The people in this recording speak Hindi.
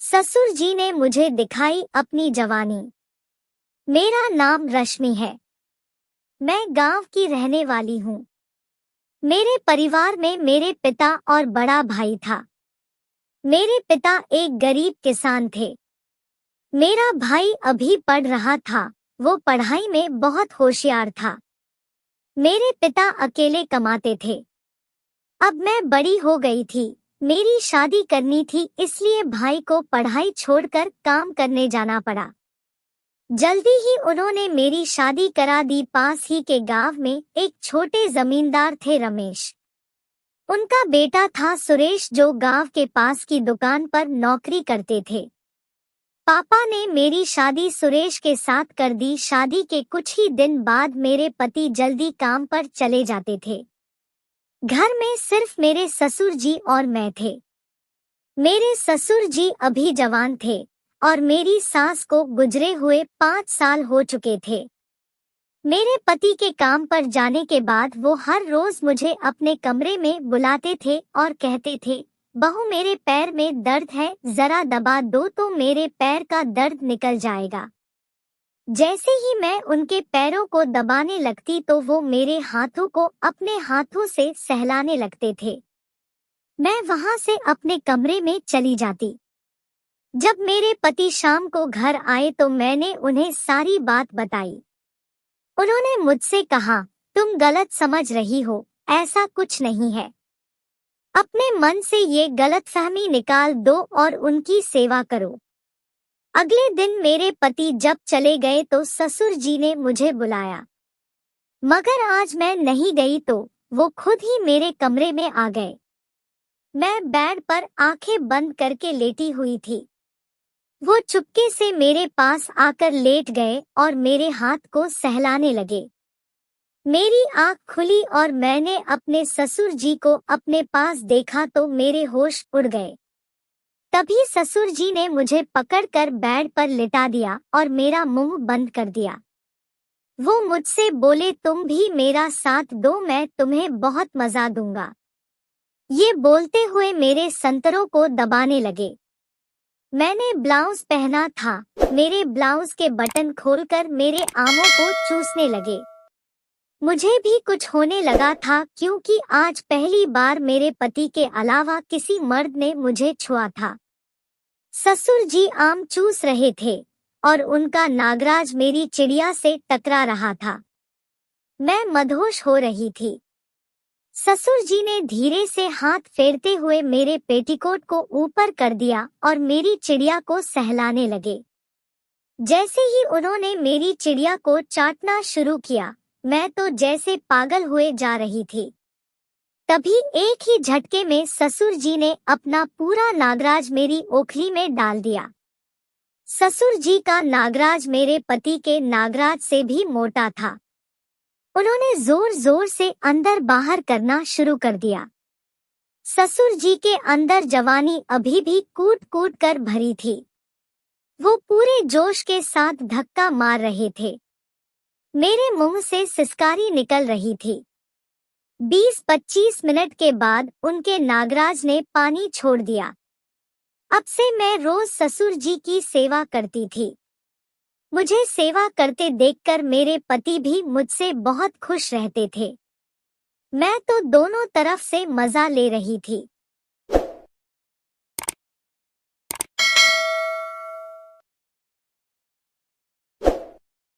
ससुर जी ने मुझे दिखाई अपनी जवानी। मेरा नाम रश्मि है। मैं गांव की रहने वाली हूँ। मेरे परिवार में मेरे पिता और बड़ा भाई था। मेरे पिता एक गरीब किसान थे। मेरा भाई अभी पढ़ रहा था। वो पढ़ाई में बहुत होशियार था। मेरे पिता अकेले कमाते थे। अब मैं बड़ी हो गई थी। मेरी शादी करनी थी, इसलिए भाई को पढ़ाई छोड़कर काम करने जाना पड़ा। जल्दी ही उन्होंने मेरी शादी करा दी। पास ही के गांव में एक छोटे जमींदार थे, रमेश। उनका बेटा था सुरेश, जो गांव के पास की दुकान पर नौकरी करते थे। पापा ने मेरी शादी सुरेश के साथ कर दी। शादी के कुछ ही दिन बाद मेरे पति जल्दी काम पर चले जाते थे। घर में सिर्फ मेरे ससुर जी और मैं थे। मेरे ससुर जी अभी जवान थे और मेरी सास को गुजरे हुए 5 साल हो चुके थे। मेरे पति के काम पर जाने के बाद वो हर रोज मुझे अपने कमरे में बुलाते थे और कहते थे, बहू मेरे पैर में दर्द है, जरा दबा दो तो मेरे पैर का दर्द निकल जाएगा। जैसे ही मैं उनके पैरों को दबाने लगती तो वो मेरे हाथों को अपने हाथों से सहलाने लगते थे। मैं वहां से अपने कमरे में चली जाती। जब मेरे पति शाम को घर आए तो मैंने उन्हें सारी बात बताई। उन्होंने मुझसे कहा, तुम गलत समझ रही हो, ऐसा कुछ नहीं है। अपने मन से ये गलतफहमी निकाल दो और उनकी सेवा करो। अगले दिन मेरे पति जब चले गए तो ससुर जी ने मुझे बुलाया, मगर आज मैं नहीं गई तो वो खुद ही मेरे कमरे में आ गए। मैं बेड पर आंखें बंद करके लेटी हुई थी। वो चुपके से मेरे पास आकर लेट गए और मेरे हाथ को सहलाने लगे। मेरी आंख खुली और मैंने अपने ससुर जी को अपने पास देखा तो मेरे होश उड़ गए। तभी ससुर जी ने मुझे पकड़कर बेड पर लिटा दिया और मेरा मुंह बंद कर दिया। वो मुझसे बोले, तुम भी मेरा साथ दो, मैं तुम्हें बहुत मजा दूंगा। ये बोलते हुए मेरे संतरों को दबाने लगे। मैंने ब्लाउज पहना था। मेरे ब्लाउज के बटन खोलकर मेरे आमों को चूसने लगे। मुझे भी कुछ होने लगा था, क्योंकि आज पहली बार मेरे पति के अलावा किसी मर्द ने मुझे छुआ था। ससुर जी आम चूस रहे थे और उनका नागराज मेरी चिड़िया से टकरा रहा था। मैं मदहोश हो रही थी। ससुर जी ने धीरे से हाथ फेरते हुए मेरे पेटीकोट को ऊपर कर दिया और मेरी चिड़िया को सहलाने लगे। जैसे ही उन्होंने मेरी चिड़िया को चाटना शुरू किया, मैं तो जैसे पागल हुए जा रही थी। तभी एक ही झटके में ससुर जी ने अपना पूरा नागराज मेरी ओखली में डाल दिया। ससुर जी का नागराज मेरे पति के नागराज से भी मोटा था। उन्होंने जोर जोर से अंदर बाहर करना शुरू कर दिया। ससुर जी के अंदर जवानी अभी भी कूट कूट कर भरी थी। वो पूरे जोश के साथ धक्का मार रहे थे। मेरे मुंह से सिसकारी निकल रही थी। 20-25 मिनट के बाद उनके नागराज ने पानी छोड़ दिया। अब से मैं रोज ससुर जी की सेवा करती थी। मुझे सेवा करते देखकर मेरे पति भी मुझसे बहुत खुश रहते थे। मैं तो दोनों तरफ से मजा ले रही थी।